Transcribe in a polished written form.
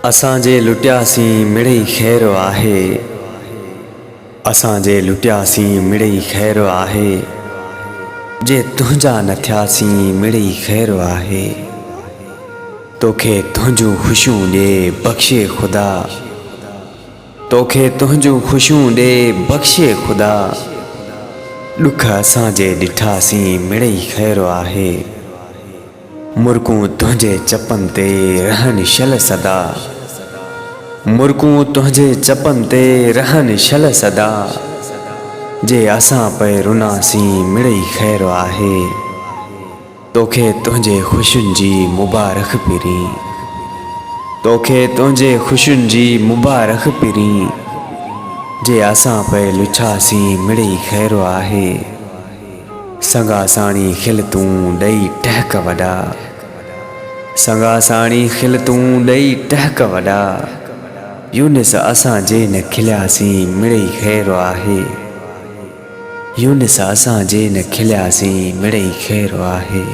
असांजे लुटियासीं मिड़ई ख़ैर आहे। असांजे लुटियासीं मिड़ई ख़ैर आहे। जे तुंहिंजा न थियासीं मिड़ई ख़ैर आहे। तोखे तुंहिंजूं ख़ुशियूं ॾे बख़्शे ख़ुदा। तोखे तुंहिंजूं ख़ुशियूं ॾे बख़्शे ख़ुदा। ॾुख असांजे ॾिठासीं मिड़ई ख़ैर आहे। मुर्कूं तुंहिंजे चपनि ते रहनि शल सदा। मुर्कूं तुंहिंजे चपनि ते रहनि शल सदा। जे असां पे रुनासीं मिड़ई ख़ैर आहे। तोखे तुंहिंजे ख़ुशियुनि जी मुबारक पिरी। तोखे तुंहिंजे ख़ुशियुनि जी मुबारक पिरी। जे असां पे लुछासीं मिड़ई ख़ैर आहे। संगा साणी खिलतूं ॾेई टहक वॾा। संगा साणी खिलतूं ॾेई टहक वॾा। यूनिस असांजे न खिलियासीं मिड़ई ख़ैर आहे। यूनिस असांजे न खिलियासीं मिड़ई ख़ैर आहे।